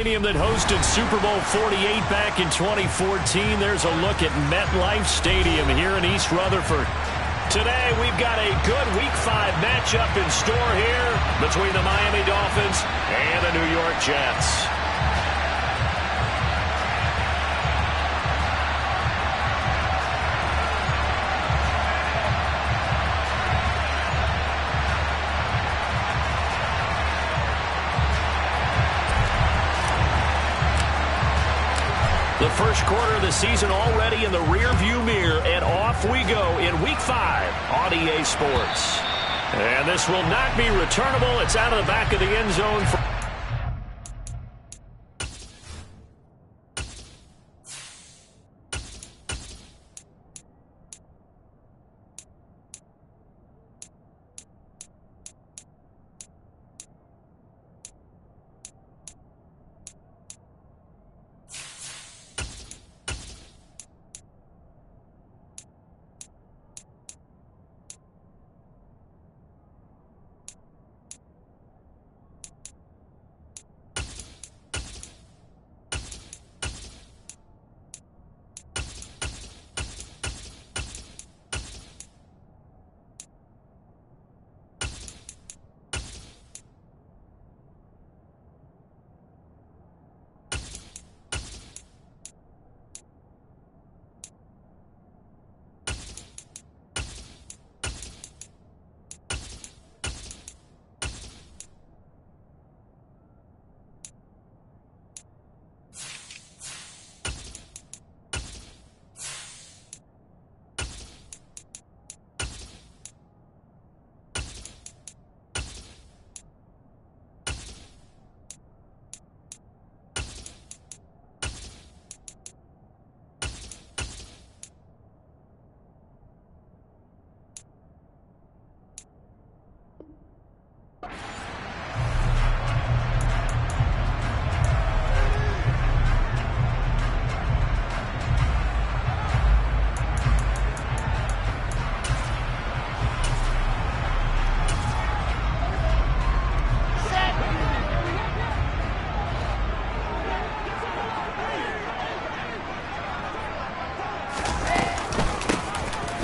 Stadium that hosted Super Bowl 48 back in 2014. There's a look at MetLife Stadium here in East Rutherford. Today, we've got a good Week 5 matchup in store here between the Miami Dolphins and the New York Jets. The first quarter of the season already in the rearview mirror, and off we go in Week 5 on EA Sports. And this will not be returnable. It's out of the back of the end zone.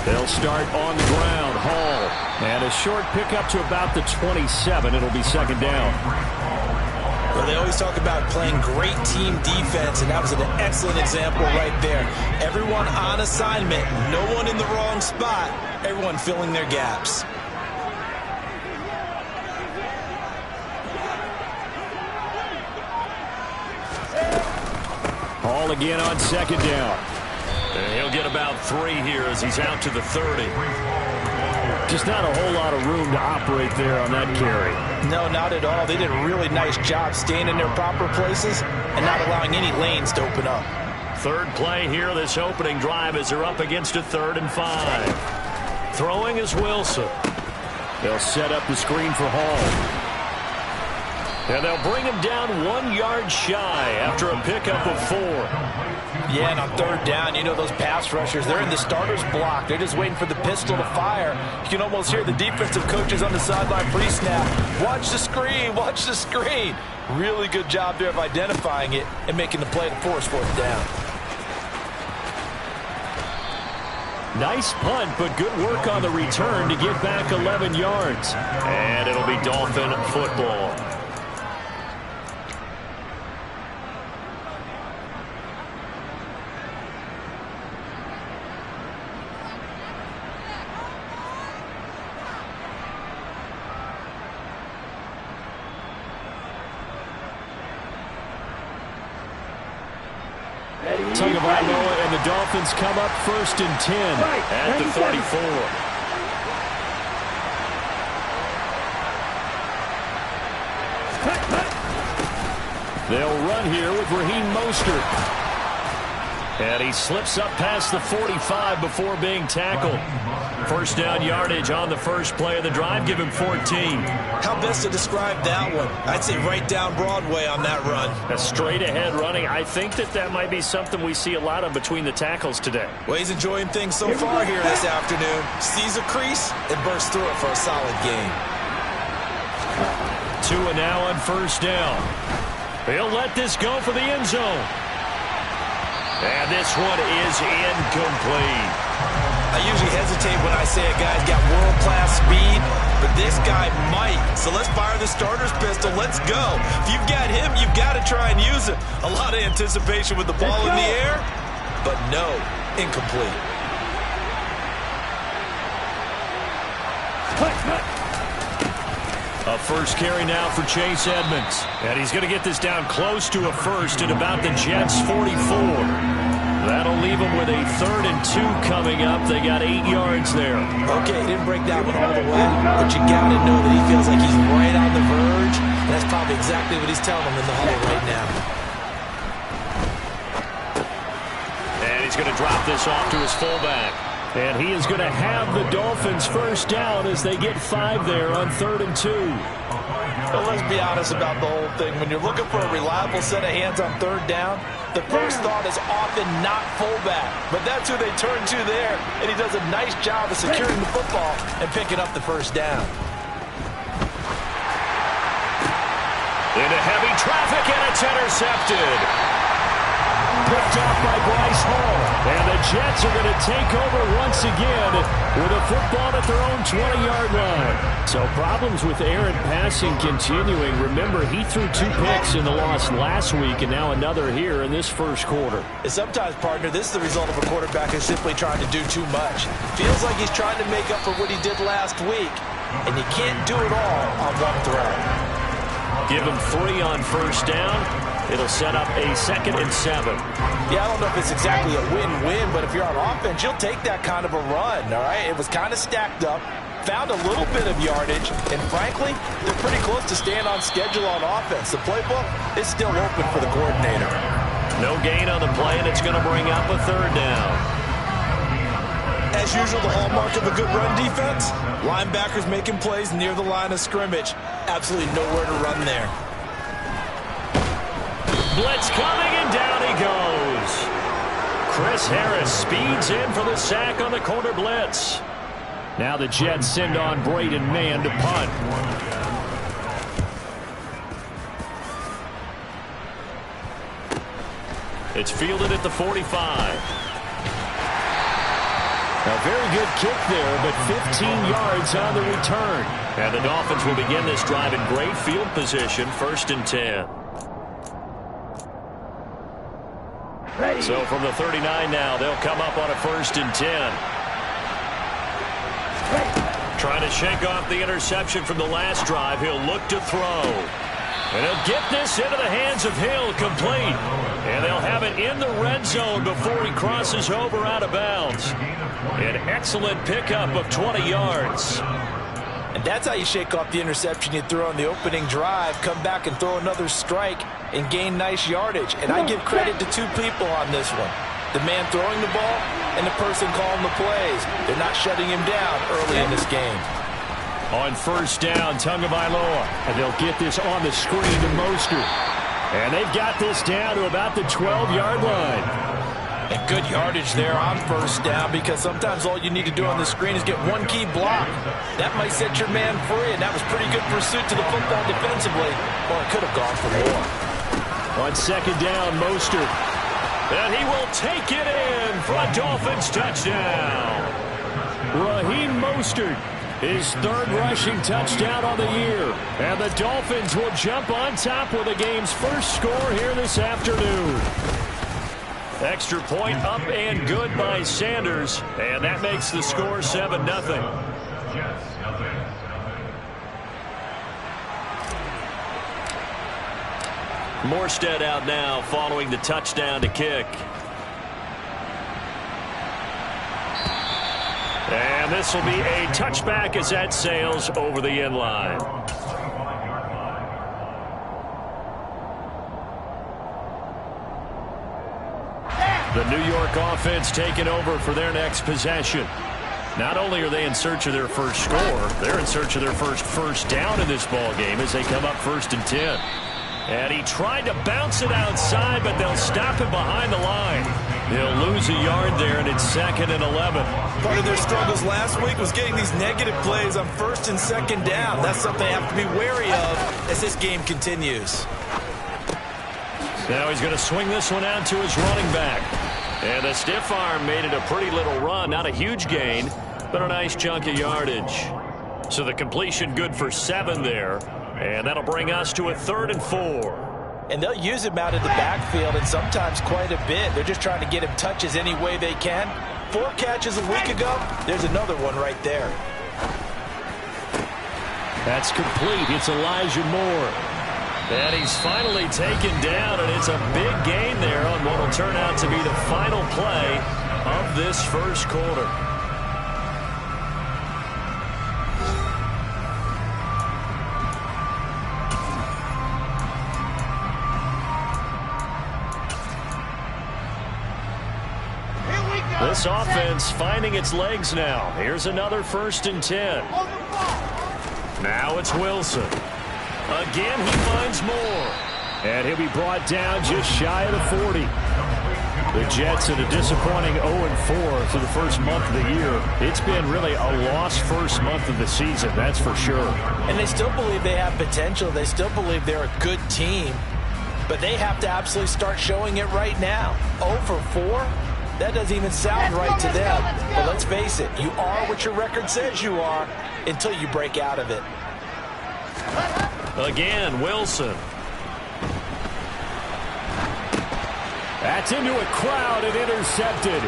They'll start on the ground. Hall. And a short pickup to about the 27. It'll be second down. Well, they always talk about playing great team defense, and that was an excellent example right there. Everyone on assignment, no one in the wrong spot, everyone filling their gaps. Hall again on second down. And he'll get about 3 here as he's out to the 30. Just not a whole lot of room to operate there on that carry. No, not at all. They did a really nice job staying in their proper places and not allowing any lanes to open up. Third play here, this opening drive, as they're up against a 3rd and 5. Throwing is Wilson. They'll set up the screen for Hall. And they'll bring him down 1 yard shy after a pickup of 4. Yeah, and on 3rd down, you know those pass rushers, they're in the starter's block. They're just waiting for the pistol to fire. You can almost hear the defensive coaches on the sideline pre-snap. Watch the screen, watch the screen. Really good job there of identifying it and making the play to force 4th down. Nice punt, but good work on the return to get back 11 yards. And it'll be Dolphin football. Tagovailoa and the Dolphins come up 1st and 10 at the 34. They'll run here with Raheem Mostert. And he slips up past the 45 before being tackled. First down yardage on the first play of the drive. Give him 14. How best to describe that one? I'd say right down Broadway on that run. A straight ahead running. I think that might be something we see a lot of between the tackles today. Well, he's enjoying things so far here this afternoon. Sees a crease and bursts through it for a solid gain. Tua now on first down. He'll let this go for the end zone. And this one is incomplete. I usually hesitate when I say a guy's got world-class speed, but this guy might. So let's fire the starter's pistol. Let's go. If you've got him, you've got to try and use it. A lot of anticipation with the ball in the air, but no, incomplete. A first carry now for Chase Edmonds. And he's going to get this down close to a first at about the Jets' 44. That'll leave them with a 3rd and 2 coming up. They got 8 yards there. Okay, he didn't break that one all the way, but you got to know that he feels like he's right on the verge. And that's probably exactly what he's telling them in the huddle right now. And he's going to drop this off to his fullback. And he is going to have the Dolphins first down as they get 5 there on 3rd and 2. Well, let's be honest about the whole thing. When you're looking for a reliable set of hands on 3rd down, the first thought is often not fullback. But that's who they turn to there, and he does a nice job of securing the football and picking up the first down. Into heavy traffic, and it's intercepted. Picked off by Bryce Hall. And the Jets are going to take over once again with a football at their own 20-yard line. So problems with air and passing continuing. Remember, he threw 2 picks in the loss last week and now another here in this first quarter. And sometimes, partner, this is the result of a quarterback who's simply trying to do too much. Feels like he's trying to make up for what he did last week, and you can't do it all on one throw. Give him 3 on first down. It'll set up a 2nd and 7. Yeah, I don't know if it's exactly a win-win, but if you're on offense, you'll take that kind of a run, all right? It was kind of stacked up, found a little bit of yardage, and frankly, they're pretty close to staying on schedule on offense. The playbook is still open for the coordinator. No gain on the play, and it's going to bring up a 3rd down. As usual, the hallmark of a good run defense, linebackers making plays near the line of scrimmage. Absolutely nowhere to run there. Blitz coming, and down he goes. Chris Harris speeds in for the sack on the corner blitz. Now the Jets send on Braden Mann to punt. It's fielded at the 45. A very good kick there, but 15 yards on the return. And the Dolphins will begin this drive in great field position, 1st and 10. So from the 39 now, they'll come up on a 1st and 10. Trying to shake off the interception from the last drive. He'll look to throw. And he'll get this into the hands of Hill, complete. And they'll have it in the red zone before he crosses over out of bounds. An excellent pickup of 20 yards. And that's how you shake off the interception you threw on the opening drive, come back and throw another strike and gain nice yardage. And I give credit to 2 people on this one. The man throwing the ball and the person calling the plays. They're not shutting him down early in this game. On first down, Tagovailoa. And they'll get this on the screen to Mostert. And they've got this down to about the 12-yard line. And good yardage there on first down, because sometimes all you need to do on the screen is get one key block. That might set your man free, and that was pretty good pursuit to the football defensively. Or it could have gone for more. On 2nd down, Mostert. And he will take it in for a Dolphins touchdown. Raheem Mostert, his 3rd rushing touchdown on the year. And the Dolphins will jump on top with the game's first score here this afternoon. Extra point up and good by Sanders. And that makes the score 7-0. Morstead out now following the touchdown to kick. And this will be a touchback as that sails over the end line. The New York offense taking over for their next possession. Not only are they in search of their first score, they're in search of their first down in this ball game as they come up 1st and 10. And he tried to bounce it outside, but they'll stop him behind the line. They'll lose a yard there, and it's 2nd and 11. Part of their struggles last week was getting these negative plays on 1st and 2nd down. That's something they have to be wary of as this game continues. Now he's going to swing this one out to his running back. And the stiff arm made it a pretty little run. Not a huge gain, but a nice chunk of yardage. So the completion good for 7 there. And that'll bring us to a 3rd and 4. And they'll use him out of the backfield, and sometimes quite a bit. They're just trying to get him touches any way they can. 4 catches a week ago. There's another one right there. That's complete. It's Elijah Moore. And he's finally taken down, and it's a big gain there on what will turn out to be the final play of this first quarter. This offense finding its legs now. Here's another 1st and 10. Now it's Wilson. Again, he finds Moore. And he'll be brought down just shy of the 40. The Jets in a disappointing 0-4 through the first month of the year. It's been really a lost first month of the season, that's for sure. And they still believe they have potential. They still believe they're a good team. But they have to absolutely start showing it right now. 0-4? That doesn't even sound right to them. But let's face it, you are what your record says you are until you break out of it. Again, Wilson. That's into a crowd and intercepted.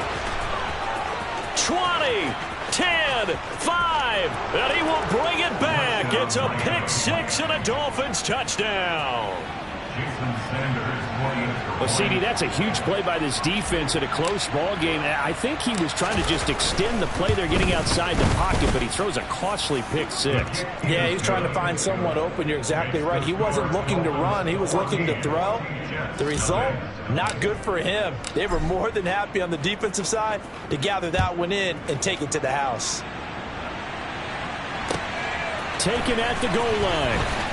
20, 10, 5, and he will bring it back. It's a pick 6 and a Dolphins touchdown. Well, CD, that's a huge play by this defense in a close ball game. I think he was trying to just extend the play. They're getting outside the pocket, but he throws a costly pick 6. Yeah, he's trying to find someone open. You're exactly right. He wasn't looking to run. He was looking to throw. The result, not good for him. They were more than happy on the defensive side to gather that one in and take it to the house. Taken at the goal line.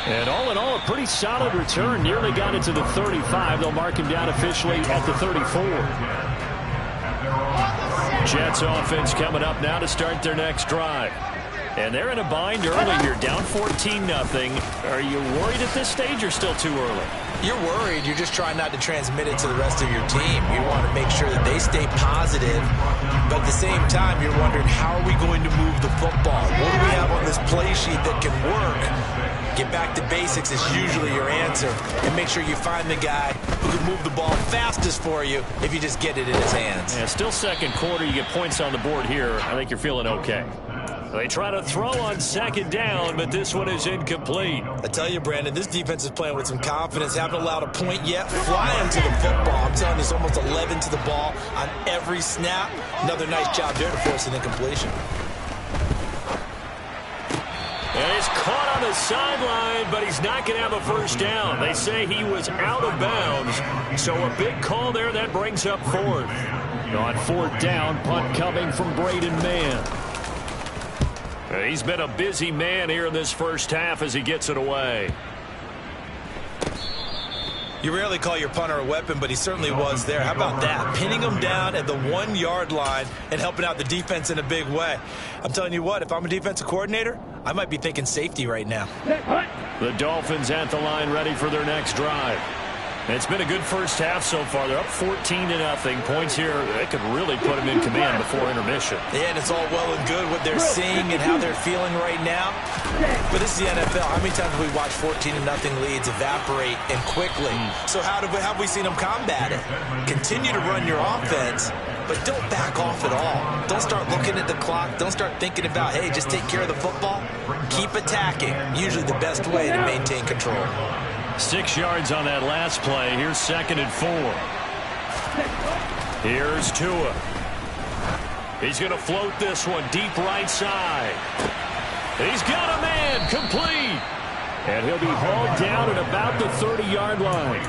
And all in all, a pretty solid return. Nearly got it to the 35. They'll mark him down officially at the 34. Jets offense coming up now to start their next drive. And they're in a bind early here, down 14-0. Are you worried at this stage or still too early? You're worried. You're just trying not to transmit it to the rest of your team. You want to make sure that they stay positive. But at the same time, you're wondering, how are we going to move the football? What do we have on this play sheet that can work? Get back to basics is usually your answer. And make sure you find the guy who can move the ball fastest for you if you just get it in his hands. Yeah, still second quarter. You get points on the board here. I think you're feeling okay. They try to throw on 2nd down, but this one is incomplete. I tell you, Brandon, this defense is playing with some confidence. Haven't allowed a point yet. Flying to the football. I'm telling you, it's almost 11 to the ball on every snap. Another nice job there to force an incompletion. And he's caught on the sideline, but he's not going to have a first down. They say he was out of bounds, so a big call there that brings up 4th. On 4th down, punt coming from Braden Mann. He's been a busy man here in this first half as he gets it away. You rarely call your punter a weapon, but he certainly was there. How about that? Pinning him down at the 1-yard line and helping out the defense in a big way. I'm telling you what, if I'm a defensive coordinator, I might be thinking safety right now. The Dolphins at the line ready for their next drive. It's been a good first half so far. They're up 14-0. Points here, they could really put them in command before intermission. Yeah, and it's all well and good what they're seeing and how they're feeling right now. But this is the NFL. How many times have we watched 14-0 leads evaporate and quickly? So how have we seen them combat it? Continue to run your offense, but don't back off at all. Don't start looking at the clock. Don't start thinking about, hey, just take care of the football. Keep attacking. Usually the best way to maintain control. 6 yards on that last play. Here's 2nd and 4. Here's Tua. He's going to float this one deep right side. He's got a man complete. And he'll be hauled down at about the 30-yard line.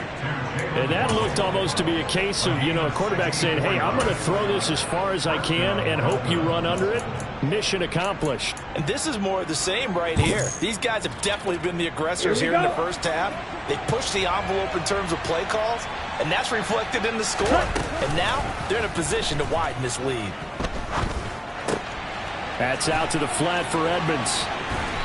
And that looked almost to be a case of, a quarterback saying, hey, I'm going to throw this as far as I can and hope you run under it. Mission accomplished. And this is more of the same right here. These guys have definitely been the aggressors here in the first half. They pushed the envelope in terms of play calls, and that's reflected in the score. And now they're in a position to widen this lead. That's out to the flat for Edmonds.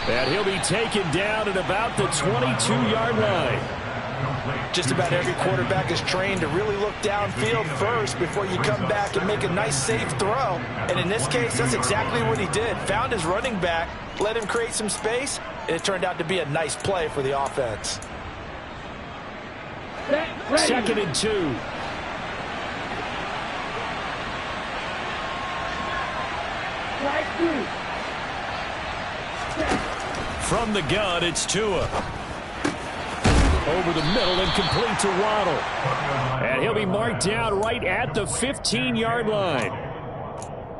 And he'll be taken down at about the 22-yard line. Just about every quarterback is trained to really look downfield first before you come back and make a nice, safe throw. And in this case, that's exactly what he did. Found his running back, let him create some space, and it turned out to be a nice play for the offense. 2nd and 2. From the gun, it's Tua. Over the middle and complete to Waddle. And he'll be marked down right at the 15-yard line.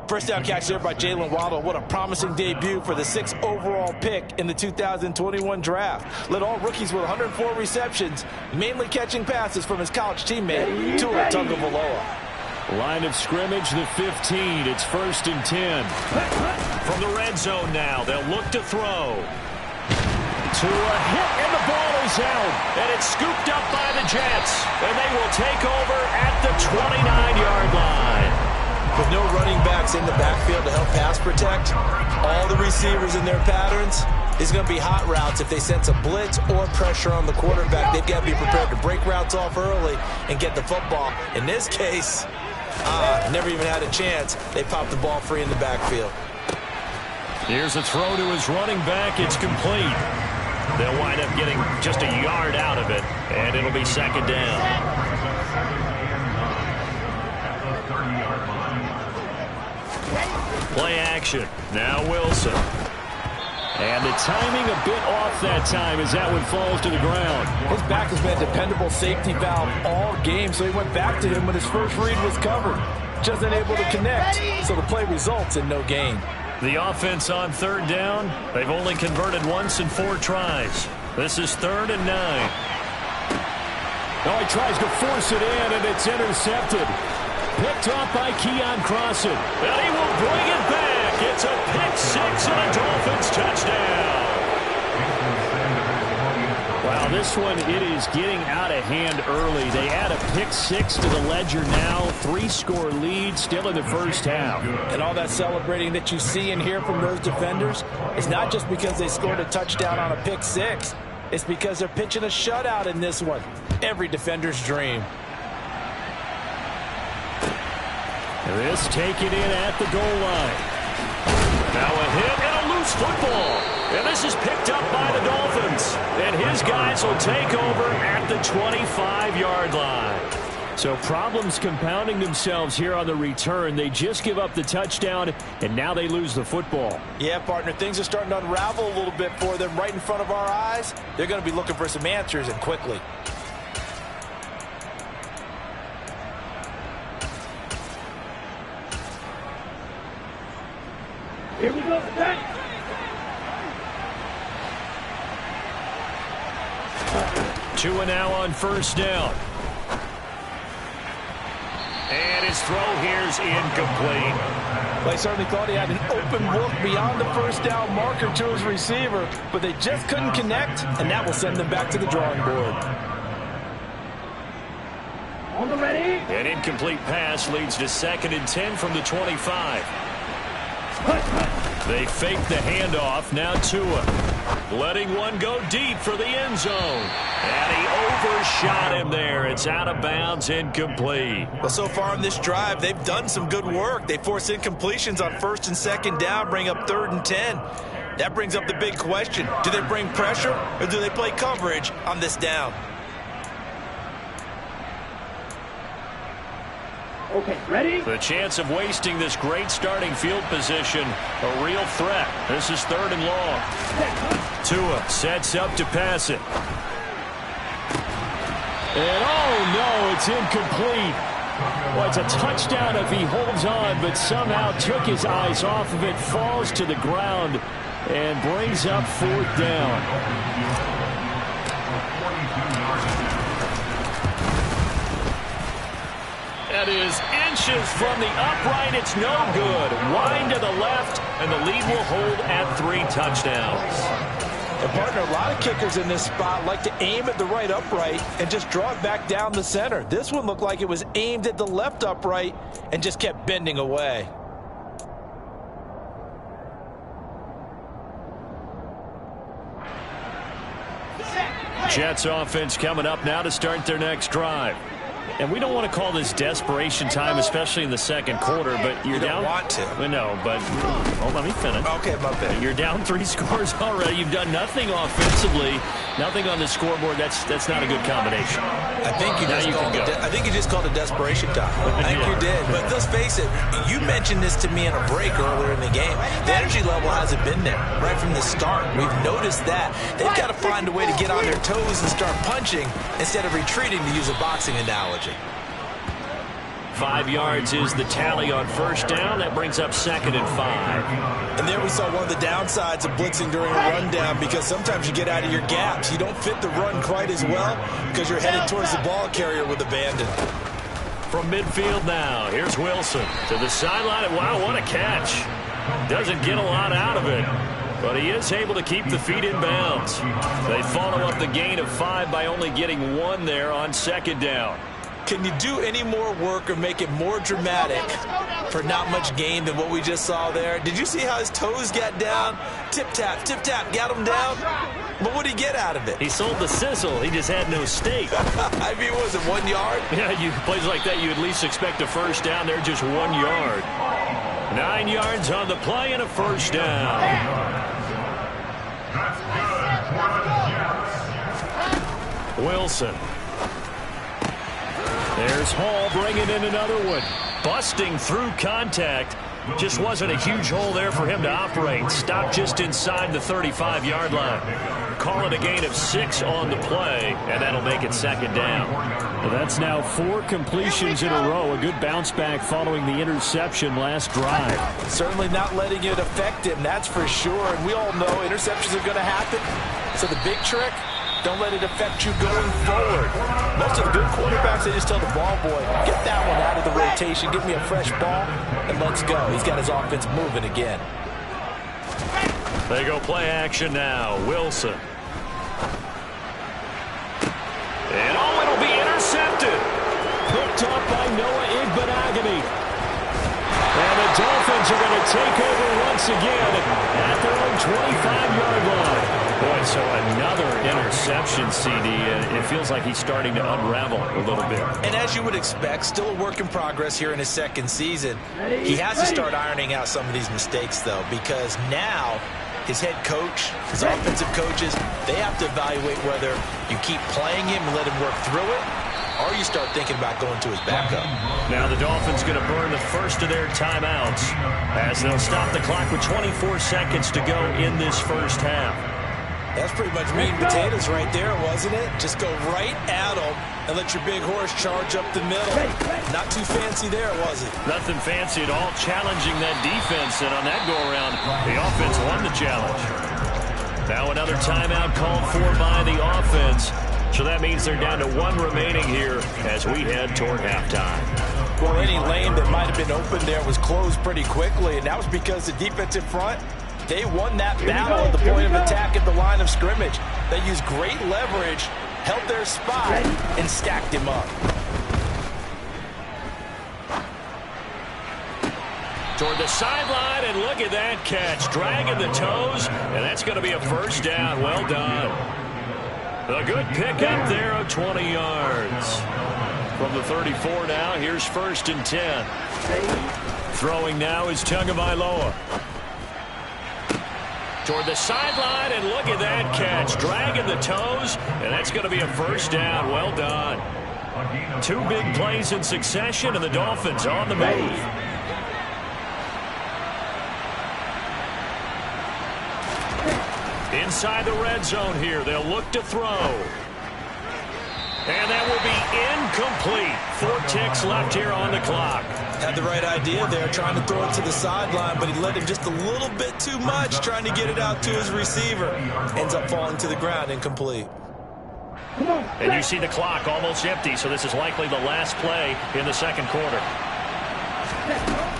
First down catch there by Jalen Waddle. What a promising debut for the 6th overall pick in the 2021 draft. Led all rookies with 104 receptions, mainly catching passes from his college teammate, Tua Tagovailoa. Line of scrimmage, the 15. It's 1st and 10. From the red zone now, they'll look to throw. To a hit, and the ball is out. And it's scooped up by the Jets. And they will take over at the 29-yard line. With no running backs in the backfield to help pass protect, all the receivers in their patterns, it's going to be hot routes if they sense a blitz or pressure on the quarterback. They've got to be prepared to break routes off early and get the football. In this case, never even had a chance. They popped the ball free in the backfield. Here's a throw to his running back. It's complete. They'll wind up getting just a yard out of it, and it'll be 2nd down. Play action. Now Wilson. And the timing a bit off that time as that one falls to the ground. His back has been a dependable safety valve all game, so he went back to him when his first read was covered. Just unable to connect, so the play results in no gain. The offense on 3rd down, they've only converted once in 4 tries. This is 3rd and 9. Oh, he tries to force it in, and it's intercepted. Picked off by Keon Crossan. And he will bring it back. It's a pick-6 and a Dolphins touchdown. Wow, this one, it is getting out of hand early. They add a pick-6 to the ledger now. 3-score lead still in the first half. And all that celebrating that you see and hear from those defenders is not just because they scored a touchdown on a pick-6. It's because they're pitching a shutout in this one. Every defender's dream. This taken in at the goal line. Now a hit and a loose football. And this is picked up by the Dolphins. And his guys will take over at the 25-yard line. So problems compounding themselves here on the return. They just give up the touchdown, and now they lose the football. Yeah, partner, things are starting to unravel a little bit for them right in front of our eyes. They're going to be looking for some answers, and quickly. Here we go. Tua now on 1st down. And his throw here's incomplete. Well, he certainly thought he had an open look beyond the 1st down marker to his receiver, but they just couldn't connect, and that will send them back to the drawing board. On the ready. An incomplete pass leads to 2nd and 10 from the 25. They fake the handoff. Now Tua letting one go deep for the end zone. And he overshot him there. It's out of bounds, incomplete. Well, so far in this drive, they've done some good work. They force incompletions on 1st and 2nd down, bring up 3rd and 10. That brings up the big question. Do they bring pressure or do they play coverage on this down? Okay, ready? The chance of wasting this great starting field position, a real threat. This is 3rd and long. Tua sets up to pass it. And oh no, it's incomplete. Well, it's a touchdown if he holds on, but somehow took his eyes off of it, falls to the ground, and brings up 4th down. That is inches from the upright. It's no good. Wide to the left, and the lead will hold at 3 touchdowns. And partner, a lot of kickers in this spot like to aim at the right upright and just draw it back down the center. This one looked like it was aimed at the left upright and just kept bending away. Jets offense coming up now to start their next drive. And we don't want to call this desperation time, especially in the second quarter, but you're down. You don't want to. No, but let me finish. Okay, my bad. You're down 3 scores already. You've done nothing offensively, nothing on the scoreboard. That's not a good combination. I think you just called it desperation time. I think you did. But let's face it, you mentioned this to me in a break earlier in the game. The energy level hasn't been there right from the start. We've noticed that. They've got to find a way to get on their toes and start punching instead of retreating, to use a boxing analogy. 5 yards is the tally on first down. That brings up 2nd and 5. And there we saw one of the downsides of blitzing during a rundown, because sometimes you get out of your gaps. You don't fit the run quite as well because you're headed towards the ball carrier with abandon. From midfield now, here's Wilson to the sideline. And wow, what a catch. Doesn't get a lot out of it, but he is able to keep the feet in bounds. They follow up the gain of 5 by only getting 1 there on 2nd down. Can you do any more work or make it more dramatic for not much gain than what we just saw there? Did you see how his toes got down? Tip-tap, got him down. But what did he get out of it? He sold the sizzle. He just had no steak. I mean, was it 1 yard? Yeah, plays like that, you at least expect a first down. They're just 1 yard. 9 yards on the play and a first down. Wilson. There's Hall bringing in another one. Busting through contact. Just wasn't a huge hole there for him to operate. Stopped just inside the 35-yard line. Call it a gain of 6 on the play, and that'll make it 2nd down. Well, that's now 4 completions in a row. A good bounce back following the interception last drive. Certainly not letting it affect him, that's for sure. And we all know interceptions are going to happen. So the big trick, don't let it affect you going forward. Most of the good quarterbacks, they just tell the ball boy, get that one out of the rotation, give me a fresh ball, and let's go. He's got his offense moving again. They go play action now. Wilson. And it'll be intercepted. Picked up by Noah Igbenogany. And the Dolphins are going to take over once again at their own 25-yard line. Boy, so another interception, CD. It feels like he's starting to unravel a little bit. And as you would expect, still a work in progress here in his 2nd season. He has to start ironing out some of these mistakes, though, because now his head coach, his offensive coaches, they have to evaluate whether you keep playing him and let him work through it, or you start thinking about going to his backup. Now the Dolphins going to burn the first of their timeouts as they'll stop the clock with 24 seconds to go in this first half. That's pretty much meat and potatoes right there, wasn't it? Just go right at them and let your big horse charge up the middle. Not too fancy there, was it? Nothing fancy at all, challenging that defense, and on that go-around, the offense won the challenge. Now another timeout called for by the offense, so that means they're down to 1 remaining here as we head toward halftime. Well, any lane that might have been open there was closed pretty quickly, and that was because the defensive front, they won that battle at the point of attack at the line of scrimmage. They used great leverage, held their spot, and stacked him up. Toward the sideline, and look at that catch. Dragging the toes, and that's going to be a first down. Well done. A good pick up there of 20 yards. From the 34 now, here's 1st and 10. Throwing now is Tagovailoa. Toward the sideline, and look at that catch. Dragging the toes, and that's going to be a first down. Well done. 2 big plays in succession, and the Dolphins on the move. Inside the red zone here, they'll look to throw. And that will be incomplete. 4 ticks left here on the clock. Had the right idea there, trying to throw it to the sideline, but he let him just a little bit too much, trying to get it out to his receiver. Ends up falling to the ground, incomplete. And you see the clock almost empty, so this is likely the last play in the second quarter.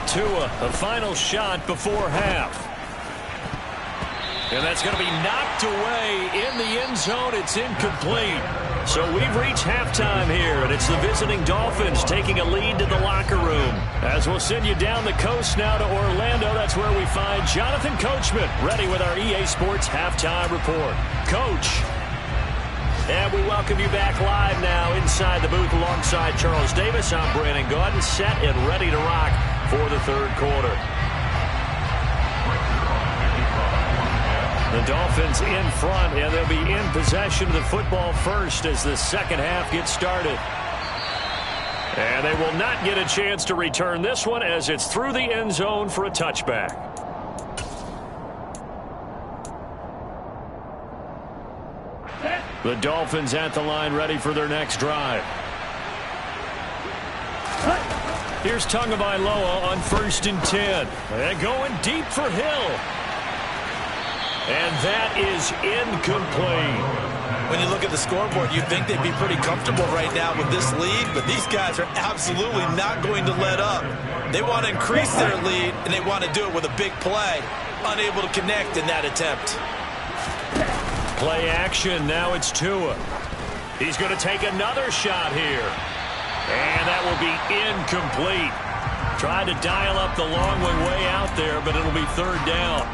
Tua, a final shot before half. And that's going to be knocked away in the end zone. It's incomplete. So we've reached halftime here, and it's the visiting Dolphins taking a lead to the locker room. As we'll send you down the coast now to Orlando, that's where we find Jonathan Coachman ready with our EA Sports Halftime Report. Coach. And we welcome you back live now inside the booth alongside Charles Davis. I'm Brandon Gaudin, set and ready to rock for the third quarter. The Dolphins in front, and they'll be in possession of the football first as the second half gets started. And they will not get a chance to return this one as it's through the end zone for a touchback. The Dolphins at the line ready for their next drive. Here's Tagovailoa on 1st and 10. And going deep for Hill. And that is incomplete. When you look at the scoreboard, you'd think they'd be pretty comfortable right now with this lead, but these guys are absolutely not going to let up. They want to increase their lead, and they want to do it with a big play. Unable to connect in that attempt. Play action. Now it's Tua. He's going to take another shot here. And that will be incomplete. Tried to dial up the long way out there, but it'll be third down.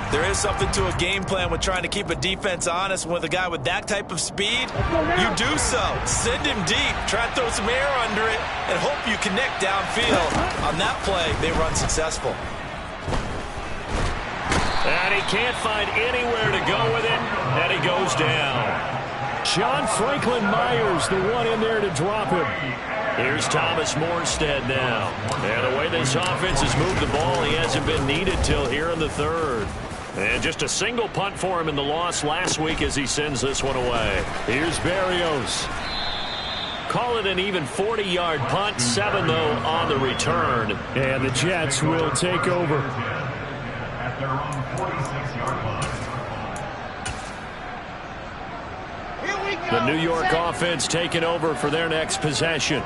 There is something to a game plan with trying to keep a defense honest. With a guy with that type of speed, you do so. Send him deep. Try to throw some air under it and hope you connect downfield. On that play, they run successful. And he can't find anywhere to go with it, and he goes down. John Franklin Myers, the one in there to drop him. Here's Thomas Morstead now. And the way this offense has moved the ball, he hasn't been needed till here in the third. And just a single punt for him in the loss last week as he sends this one away. Here's Berrios. Call it an even 40-yard punt, 7, though, on the return. And the Jets will take over. At their own 46-yard line. The New York offense taking over for their next possession.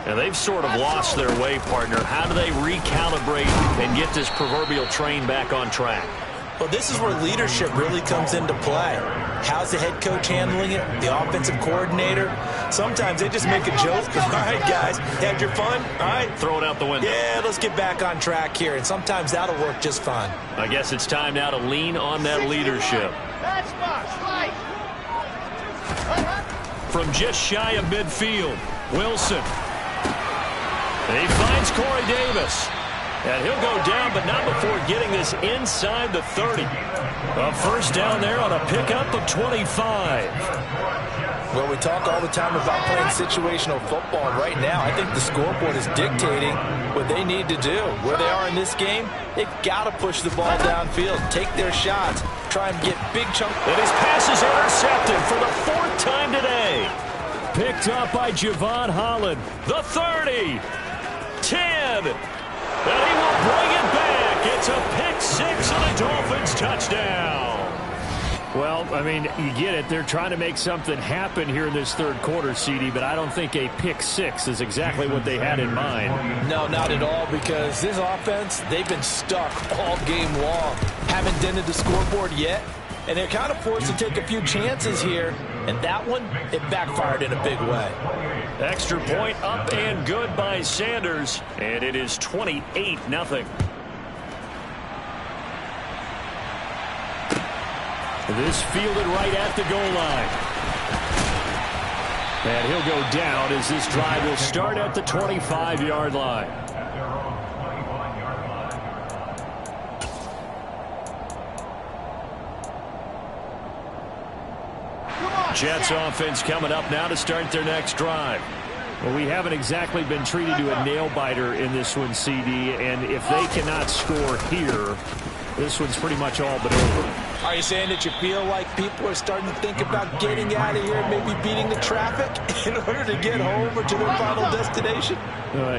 And they've sort of lost their way, partner. How do they recalibrate and get this proverbial train back on track? Well, this is where leadership really comes into play. How's the head coach handling it? The offensive coordinator? Sometimes they just make a joke. All right, guys, had your fun? All right. Throw it out the window. Yeah, let's get back on track here. And sometimes that'll work just fine. I guess it's time now to lean on that leadership. From just shy of midfield, Wilson. He finds Corey Davis. And he'll go down, but not before getting this inside the 30. A first down there on a pickup of 25. Well, we talk all the time about playing situational football. Right now, I think the scoreboard is dictating what they need to do. Where they are in this game, they've got to push the ball downfield, take their shots, try and get big chunks. And his pass is intercepted for the 4th time today. Picked up by Javon Holland. The 30. 10. And he will bring it back. It's a pick 6 and a Dolphins touchdown. Well, I mean, you get it. They're trying to make something happen here in this third quarter, CD, but I don't think a pick 6 is exactly what they had in mind. No, not at all, because this offense, they've been stuck all game long. Haven't dented the scoreboard yet, and they're kind of forced to take a few chances here, and that one, it backfired in a big way. Extra point up and good by Sanders, and it is 28-0. This fielded right at the goal line. And he'll go down as this drive will start at the 25-yard line. Jets offense coming up now to start their next drive. Well, we haven't exactly been treated to a nail-biter in this one, CD, and if they cannot score here, this one's pretty much all but over. Are you saying that you feel like people are starting to think about getting out of here and maybe beating the traffic in order to get home or to their final destination?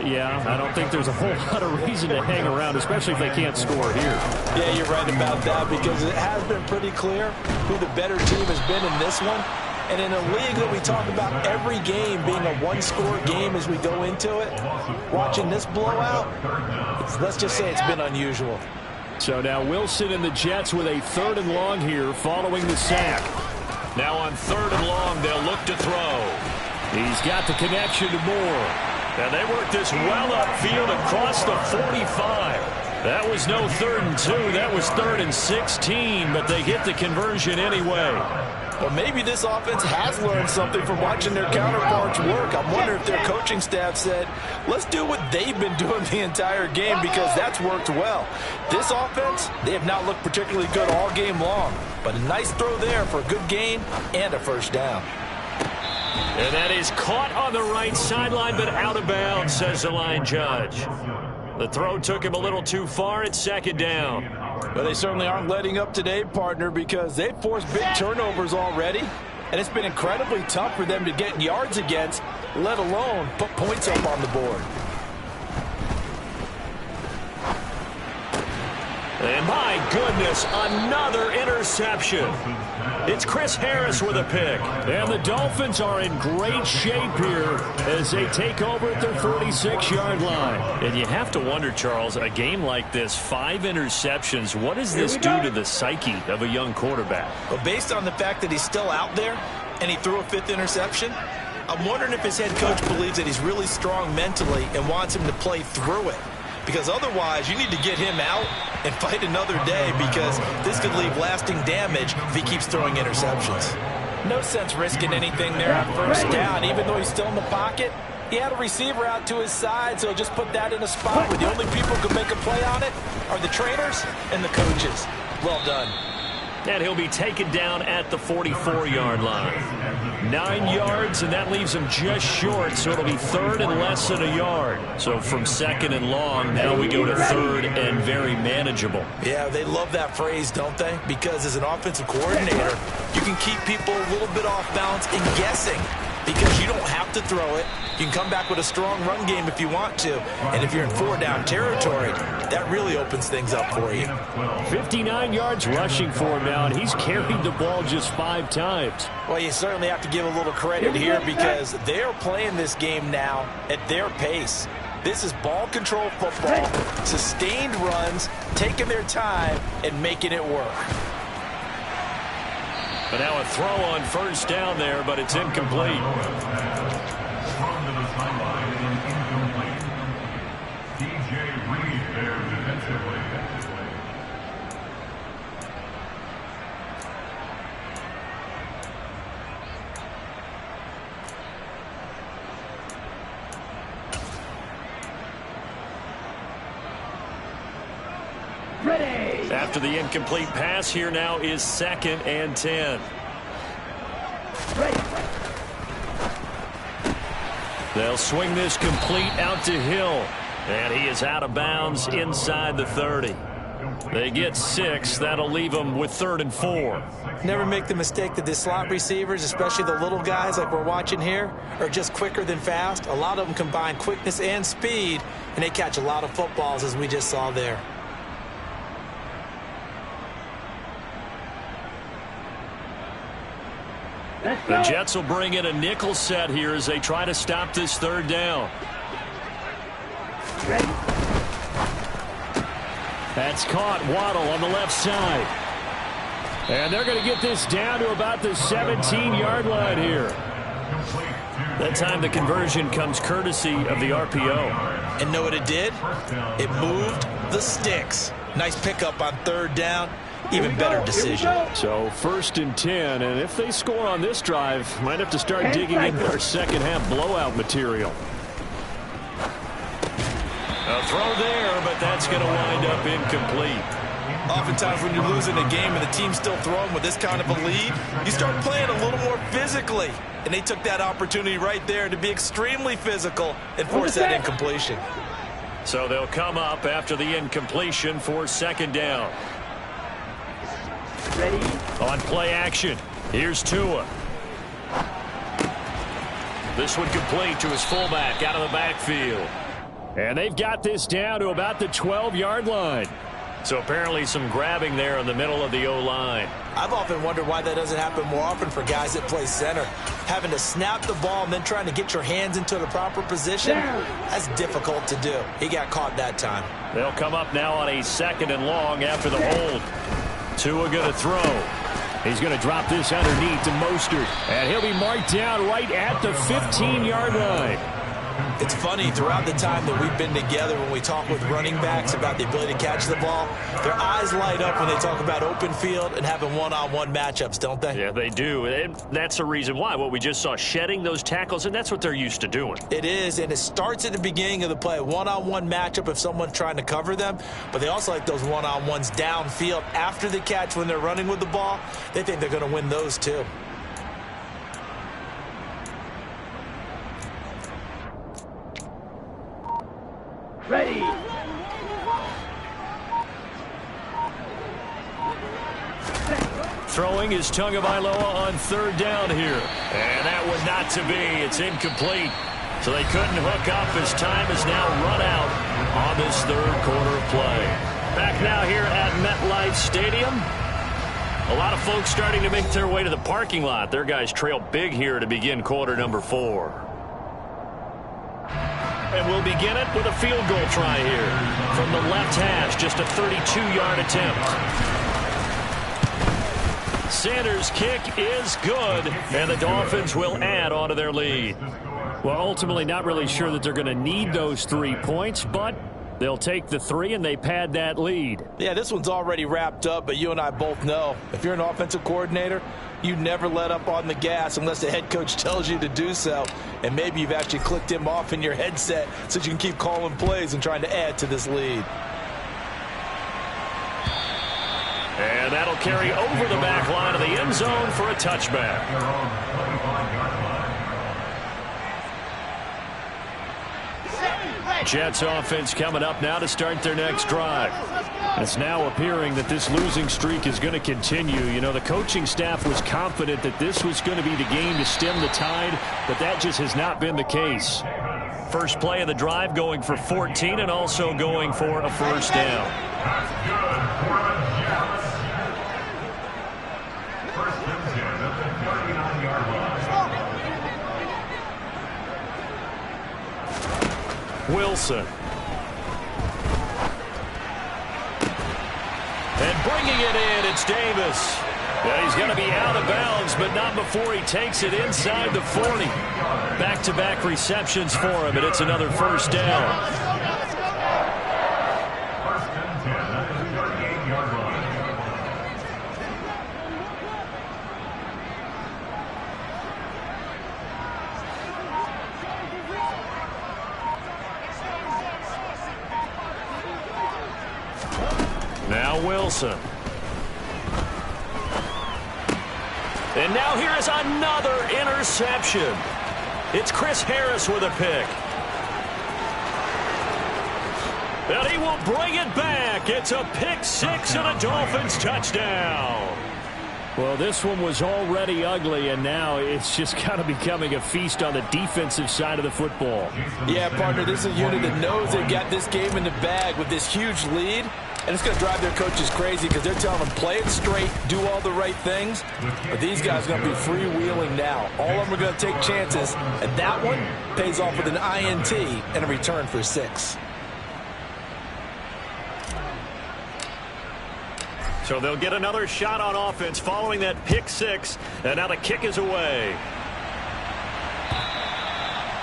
Yeah, I don't think there's a whole lot of reason to hang around, especially if they can't score here. Yeah, you're right about that, because it has been pretty clear who the better team has been in this one. And in a league that we talk about every game being a one-score game as we go into it, watching this blowout, let's just say it's been unusual. So now Wilson and the Jets with a 3rd and long here following the sack. Now on 3rd and long, they'll look to throw. He's got the connection to Moore. And they work this well upfield across the 45. That was no 3rd and 2. That was 3rd and 16, but they get the conversion anyway. Well, maybe this offense has learned something from watching their counterparts work. I'm wondering if their coaching staff said, let's do what they've been doing the entire game because that's worked well. This offense, they have not looked particularly good all game long, but a nice throw there for a good gain and a first down. And that is caught on the right sideline, but out of bounds, says the line judge. The throw took him a little too far. It's second down. But they certainly aren't letting up today, partner, because they've forced big turnovers already. And it's been incredibly tough for them to get yards against, let alone put points up on the board. And my goodness, another interception. It's Chris Harris with a pick. And the Dolphins are in great shape here as they take over at their 46-yard line. And you have to wonder, Charles, a game like this, 5 interceptions, what does this do to the psyche of a young quarterback? Well, based on the fact that he's still out there and he threw a 5th interception, I'm wondering if his head coach believes that he's really strong mentally and wants him to play through it. Because otherwise, you need to get him out and fight another day because this could leave lasting damage if he keeps throwing interceptions. No sense risking anything there on first down. Even though he's still in the pocket, he had a receiver out to his side, so just put that in a spot where the only people who can make a play on it are the trainers and the coaches. Well done. And he'll be taken down at the 44-yard line. 9 yards, and that leaves him just short, so it'll be 3rd and less than a yard. So from 2nd and long, now we go to 3rd and very manageable. Yeah, they love that phrase, don't they? Because as an offensive coordinator, you can keep people a little bit off balance and guessing because you don't have to throw it. You can come back with a strong run game if you want to. And if you're in 4-down territory, that really opens things up for you. 59 yards rushing for him now, and he's carried the ball just 5 times. Well, you certainly have to give a little credit here because they're playing this game now at their pace. This is ball control football, sustained runs, taking their time, and making it work. But now a throw on first down there, but it's incomplete. From the sideline and incomplete. DJ Reed there defensively. Ready. After the incomplete pass, here now is 2nd and 10. Ready. They'll swing this complete out to Hill. And he is out of bounds inside the 30. They get 6. That'll leave them with 3rd and 4. Never make the mistake that the slot receivers, especially the little guys like we're watching here, are just quicker than fast. A lot of them combine quickness and speed, and they catch a lot of footballs as we just saw there. The Jets will bring in a nickel set here as they try to stop this 3rd down. Ready. That's caught. Waddle on the left side. And they're going to get this down to about the 17-yard line here. That time the conversion comes courtesy of the RPO. And know what it did? It moved the sticks. Nice pickup on 3rd down. Even better decision. So 1st and 10, and if they score on this drive, might have to start digging into our second half blowout material. A throw there, but that's going to wind up incomplete. Oftentimes when you're losing a game and the team's still throwing with this kind of a lead, you start playing a little more physically. And they took that opportunity right there to be extremely physical and force that incompletion. So they'll come up after the incompletion for 2nd down. Ready. On play action, here's Tua. This one complete to his fullback out of the backfield. And they've got this down to about the 12-yard line. So apparently some grabbing there in the middle of the O-line. I've often wondered why that doesn't happen more often for guys that play center. Having to snap the ball and then trying to get your hands into the proper position, that's difficult to do. He got caught that time. They'll come up now on a 2nd and long after the hold. Tua going to throw. He's going to drop this underneath to Mostert. And he'll be marked down right at the 15-yard line. It's funny, throughout the time that we've been together, when we talk with running backs about the ability to catch the ball, their eyes light up when they talk about open field and having one-on-one matchups, don't they? Yeah, they do. And that's the reason why. What we just saw, shedding those tackles, and that's what they're used to doing. It is, and it starts at the beginning of the play. One-on-one matchup if someone's trying to cover them, but they also like those one-on-ones downfield after the catch when they're running with the ball. They think they're going to win those too. Ready. Throwing is Tagovailoa on third down here. And that one not to be. It's incomplete. So they couldn't hook up as time is now run out on this third quarter of play. Back now here at MetLife Stadium. A lot of folks starting to make their way to the parking lot. Their guys trail big here to begin quarter number 4. And we'll begin it with a field goal try here. From the left hash, just a 32-yard attempt. Sanders' kick is good, and the Dolphins will add on to their lead. Well, ultimately not really sure that they're going to need those 3 points, but they'll take the 3 and they pad that lead. Yeah, this one's already wrapped up, but you and I both know if you're an offensive coordinator, you never let up on the gas unless the head coach tells you to do so. And maybe you've actually clicked him off in your headset so you can keep calling plays and trying to add to this lead. And that'll carry over the back line of the end zone for a touchback. Jets offense coming up now to start their next drive. It's now appearing that this losing streak is going to continue. You know, the coaching staff was confident that this was going to be the game to stem the tide, but that just has not been the case. First play of the drive going for 14 and also going for a first down. That's good for the Jets. First and 10 at the 39-yard line. Wilson. And bringing it in, it's Davis. Yeah, he's going to be out of bounds, but not before he takes it inside the 40. Back-to-back receptions for him, and it's another first down. First and 10 at the 38-yard line. Now Wilson. And now here is another interception. It's Chris Harris with a pick. And he will bring it back. It's a pick six and a Dolphins touchdown. Well, this one was already ugly, and now it's just kind of becoming a feast on the defensive side of the football. Yeah, partner, this is a unit that knows they've got this game in the bag with this huge lead. And it's going to drive their coaches crazy because they're telling them, play it straight, do all the right things. But these guys are going to be freewheeling now. All of them are going to take chances. And that one pays off with an INT and a return for 6. So they'll get another shot on offense following that pick six. And now the kick is away.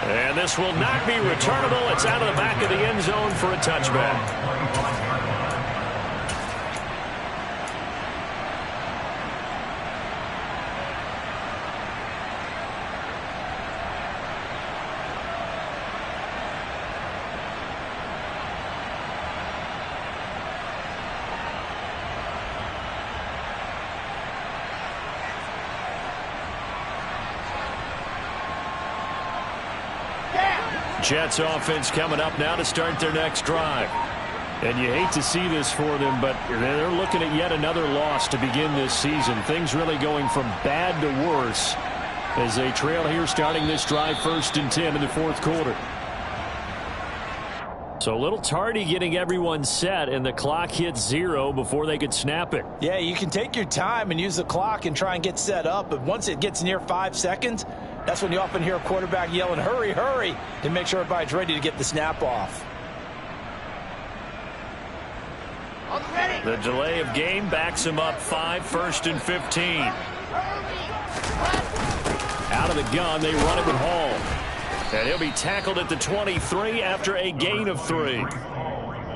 And this will not be returnable. It's out of the back of the end zone for a touchback. Jets offense coming up now to start their next drive. And you hate to see this for them, but they're looking at yet another loss to begin this season. Things really going from bad to worse as they trail here starting this drive 1st and 10 in the 4th quarter. So a little tardy getting everyone set, and the clock hits 0 before they could snap it. Yeah, you can take your time and use the clock and try and get set up, but once it gets near 5 seconds, that's when you often hear a quarterback yelling, hurry, hurry, to make sure everybody's ready to get the snap off. The delay of game backs him up 5, 1st and 15. Out of the gun, they run it with Hall. And he'll be tackled at the 23 after a gain of 3.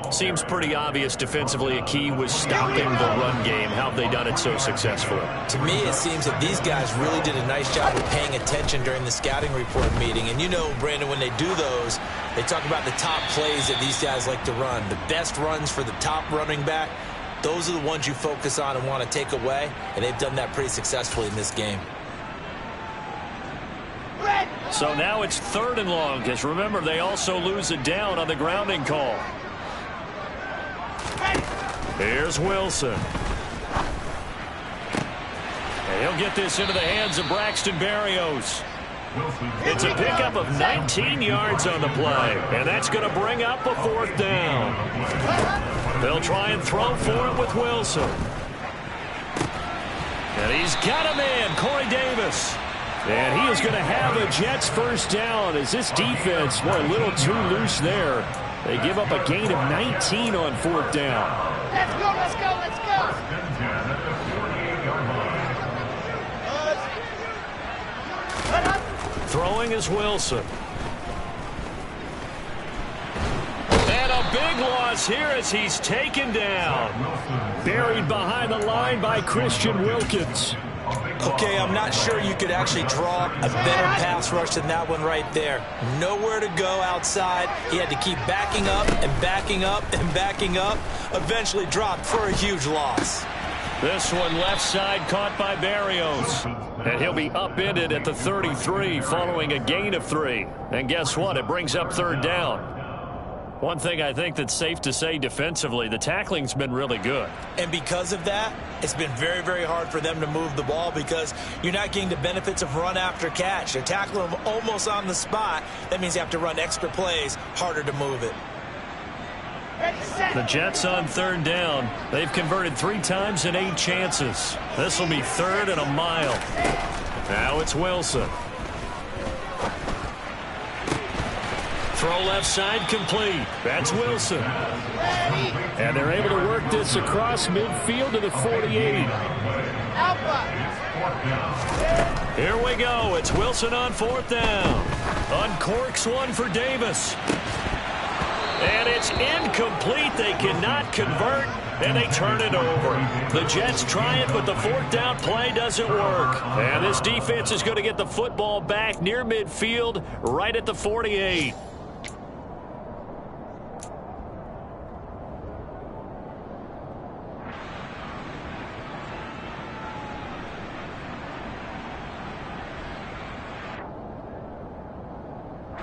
Seems pretty obvious defensively a key was stopping the run game. How have they done it so successfully? To me, it seems that these guys really did a nice job of paying attention during the scouting report meeting. And you know, Brandon, when they do those, they talk about the top plays that these guys like to run. The best runs for the top running back, those are the ones you focus on and want to take away. And they've done that pretty successfully in this game. So now it's 3rd and long, because remember, they also lose a down on the grounding call. Here's Wilson. And he'll get this into the hands of Braxton Berrios. It's a pickup of 19 yards on the play, and that's going to bring up a 4th down. They'll try and throw for it with Wilson. And he's got a man, Corey Davis. And he is going to have a Jets 1st down as this defense, boy, a little too loose there. They give up a gain of 19 on 4th down. Let's go, let's go, let's go. Throwing is Wilson. And a big loss here as he's taken down. Buried behind the line by Christian Wilkins. Okay, I'm not sure you could actually draw a better pass rush than that one right there. Nowhere to go outside. He had to keep backing up and backing up and backing up. Eventually dropped for a huge loss. This one left side caught by Berrios. And he'll be upended at the 33 following a gain of 3. And guess what? It brings up 3rd down. One thing I think that's safe to say defensively, the tackling's been really good. And because of that, it's been very, very hard for them to move the ball because you're not getting the benefits of run after catch. You're tackling them almost on the spot. That means you have to run extra plays, harder to move it. The Jets on 3rd down. They've converted 3 times in 8 chances. This will be 3rd and a mile. Now it's Wilson. Throw left side complete. That's Wilson. And they're able to work this across midfield to the 48. Here we go. It's Wilson on 4th down. Uncorks one for Davis. And it's incomplete. They cannot convert, and they turn it over. The Jets try it, but the 4th down play doesn't work. And this defense is going to get the football back near midfield, right at the 48.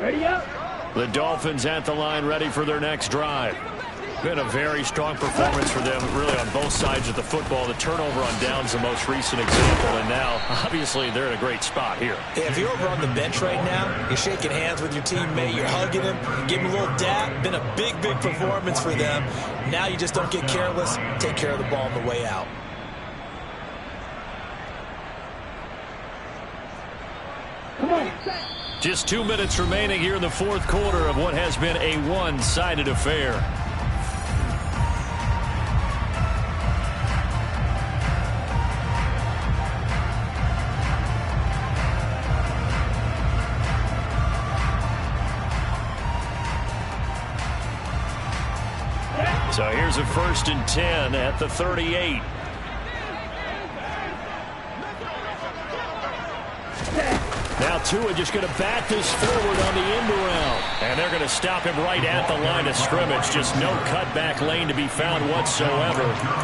Ready up. The Dolphins at the line ready for their next drive. Been a very strong performance for them, really, on both sides of the football. The turnover on downs the most recent example, and now, obviously, they're in a great spot here. Yeah, if you're over on the bench right now, you're shaking hands with your teammate, you're hugging him, giving him a little dap. Been a big, big performance for them. Now you just don't get careless. Take care of the ball on the way out. Come on. Just 2 minutes remaining here in the 4th quarter of what has been a one-sided affair. So here's a 1st and 10 at the 38. Now Tua just going to back this forward on the end around. And they're going to stop him right at the line of scrimmage. Just no cutback lane to be found whatsoever.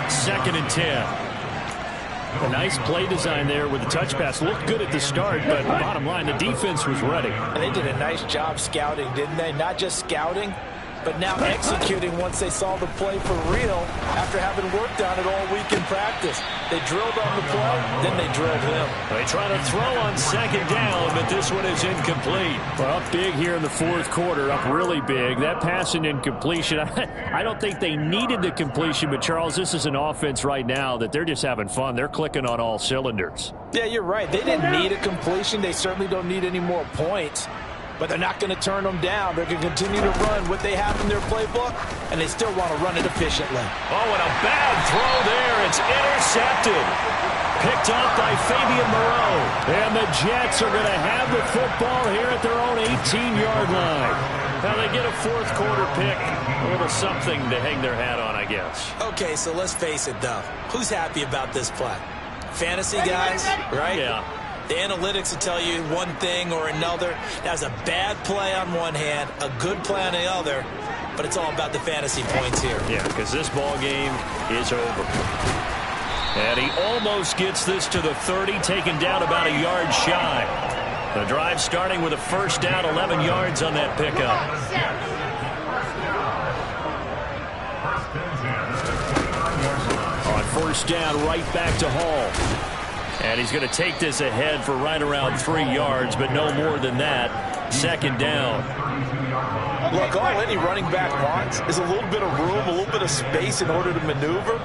2nd and 10. A nice play design there with the touch pass. Looked good at the start, but bottom line, the defense was ready. And they did a nice job scouting, didn't they? Not just scouting, but now executing once they saw the play for real after having worked on it all week in practice. They drilled on the play, then they drilled him. They try to throw on 2nd down, but this one is incomplete. Well, up big here in the 4th quarter, up really big. That pass and incompletion, I don't think they needed the completion, but Charles, this is an offense right now that they're just having fun. They're clicking on all cylinders. Yeah, you're right. They didn't need a completion. They certainly don't need any more points. But they're not going to turn them down. They're going to continue to run what they have in their playbook, and they still want to run it efficiently. Oh, and a bad throw there. It's intercepted. Picked off by Fabian Moreau. And the Jets are going to have the football here at their own 18-yard line. Now they get a fourth quarter pick. A little something to hang their hat on, I guess. Okay, so let's face it, though. Who's happy about this play? Fantasy guys, right? Yeah. The analytics will tell you one thing or another. That's a bad play on one hand, a good play on the other, but it's all about the fantasy points here. Yeah, because this ball game is over. And he almost gets this to the 30, taken down about a yard shy. The drive starting with a first down, 11 yards on that pickup. On first down, right back to Hall. And he's going to take this ahead for right around 3 yards, but no more than that. Second down. Look, all any running back wants is a little bit of room, a little bit of space in order to maneuver.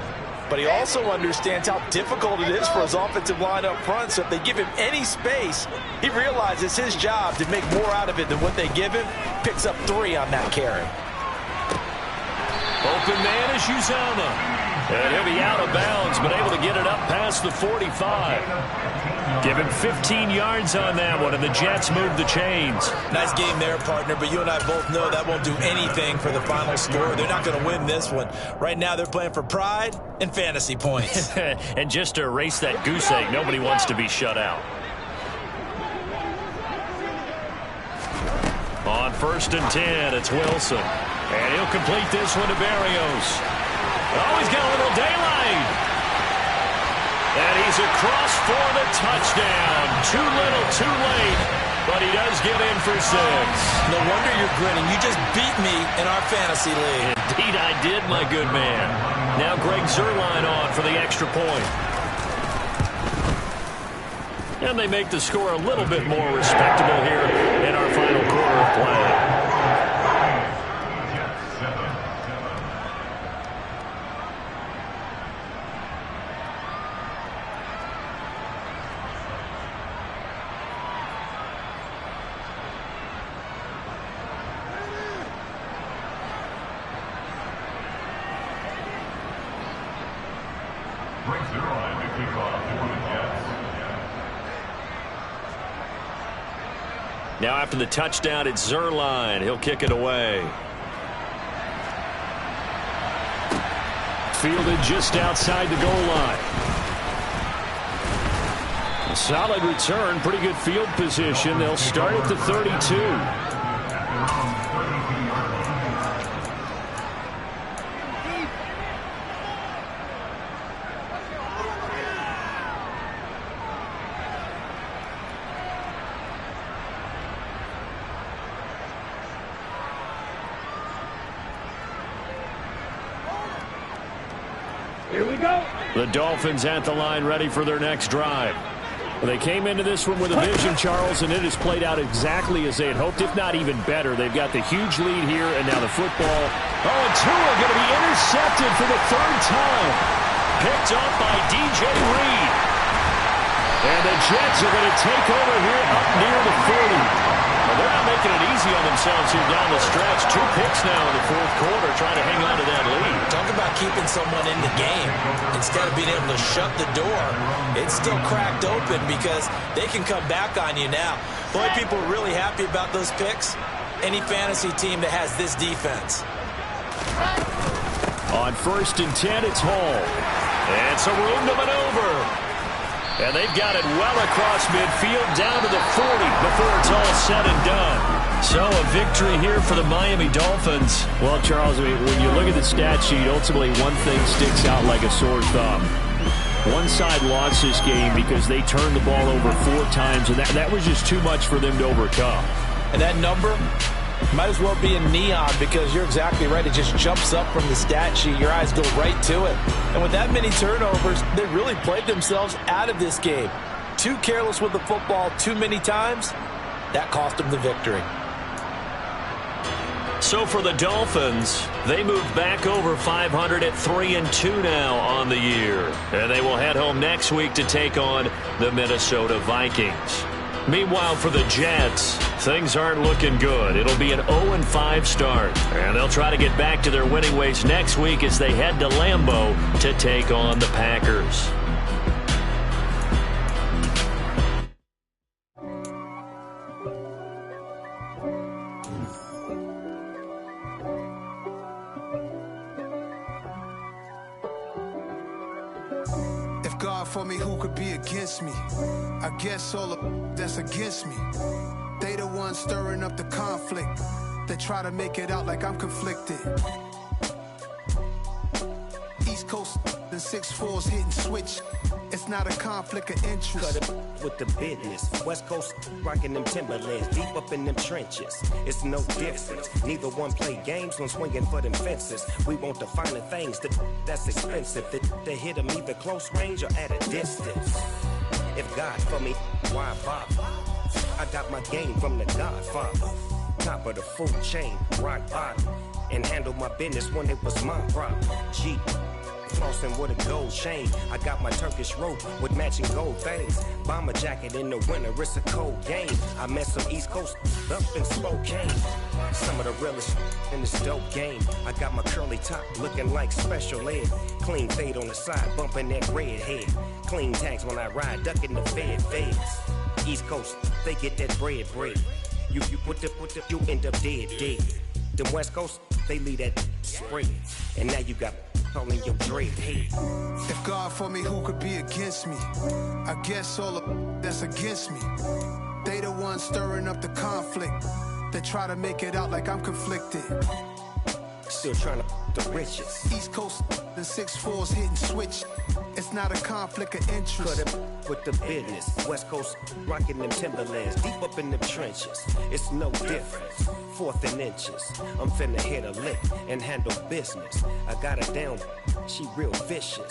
But he also understands how difficult it is for his offensive line up front. So if they give him any space, he realizes his job to make more out of it than what they give him. Picks up 3 on that carry. Open man is Uzama. And he'll be out of bounds, but able to get it up past the 45. Give him 15 yards on that one, and the Jets move the chains. Nice game there, partner, but you and I both know that won't do anything for the final score. They're not going to win this one. Right now they're playing for pride and fantasy points. And just to erase that goose egg, nobody wants to be shut out. On first and 10, it's Wilson. And he'll complete this one to Barrios. Oh, he's got a little daylight. And he's across for the touchdown. Too little, too late. But he does get in for 6. No wonder you're grinning. You just beat me in our fantasy league. Indeed I did, my good man. Now Greg Zuerlein on for the extra point. And they make the score a little bit more respectable here in our final quarter of play. Now after the touchdown, it's Zuerlein. He'll kick it away. Fielded just outside the goal line. A solid return, pretty good field position. They'll start at the 32. Here we go. The Dolphins at the line, ready for their next drive. They came into this one with a vision, Charles, and it has played out exactly as they had hoped, if not even better. They've got the huge lead here, and now the football. Oh, and Tua going to be intercepted for the 3rd time. Picked up by DJ Reed. And the Jets are going to take over here up near the 40. Well, they're not making it easy on themselves here down the stretch. 2 picks now in the 4th quarter, trying to hang on to that lead. Talk about keeping someone in the game. Instead of being able to shut the door, it's still cracked open because they can come back on you now. The only people really happy about those picks, any fantasy team that has this defense. On first and 10, it's Hall. And some room to maneuver. And they've got it well across midfield down to the 40 before it's all said and done. So a victory here for the Miami Dolphins. Well, Charles, I mean, when you look at the stat sheet, ultimately one thing sticks out like a sore thumb. One side lost this game because they turned the ball over 4 times, and that was just too much for them to overcome. And that number might as well be in neon because you're exactly right. It just jumps up from the stat sheet. Your eyes go right to it. And with that many turnovers, they really played themselves out of this game. Too careless with the football too many times. That cost them the victory. So for the Dolphins, they move back over 500 at 3-2 now on the year. And they will head home next week to take on the Minnesota Vikings. Meanwhile, for the Jets, things aren't looking good. It'll be an 0-5 start. And they'll try to get back to their winning ways next week as they head to Lambeau to take on the Packers. for me, who could be against me? I guess all the that's against me. They the ones stirring up the conflict. They try to make it out like I'm conflicted. East Coast and 6'4's hitting switch. It's not a conflict of interest. Cut it with the business. West Coast rocking them Timberlands, deep up in them trenches. It's no difference. Neither one play games when swinging for them fences. We want the finer things that's expensive. They hit them either close range or at a distance. If God for me, why bother? I got my game from the Godfather. Top of the food chain, rock bottom. And handle my business when it was my problem. G. Flossing with a gold chain. I got my Turkish rope with matching gold things. Bomber jacket in the winter, it's a cold game. I met some East Coast up in Spokane. Some of the realest in this dope game. I got my curly top looking like special ed. Clean fade on the side, bumping that red head. Clean tags when I ride, ducking the feds. East Coast, they get that bread. You put the, you end up dead. Them West Coast, they leave that spread. And now you got in your dread head. If God for me, who could be against me? I guess all the that's against me. They the ones stirring up the conflict. They try to make it out like I'm conflicted. Still trying to the riches. East Coast and 6'4's hitting switch. It's not a conflict of interest. Cut it with the business. West Coast rocking them Timberlands, deep up in them trenches. It's no difference. 4th and inches. I'm finna hit a lick and handle business. I got her down, she real vicious.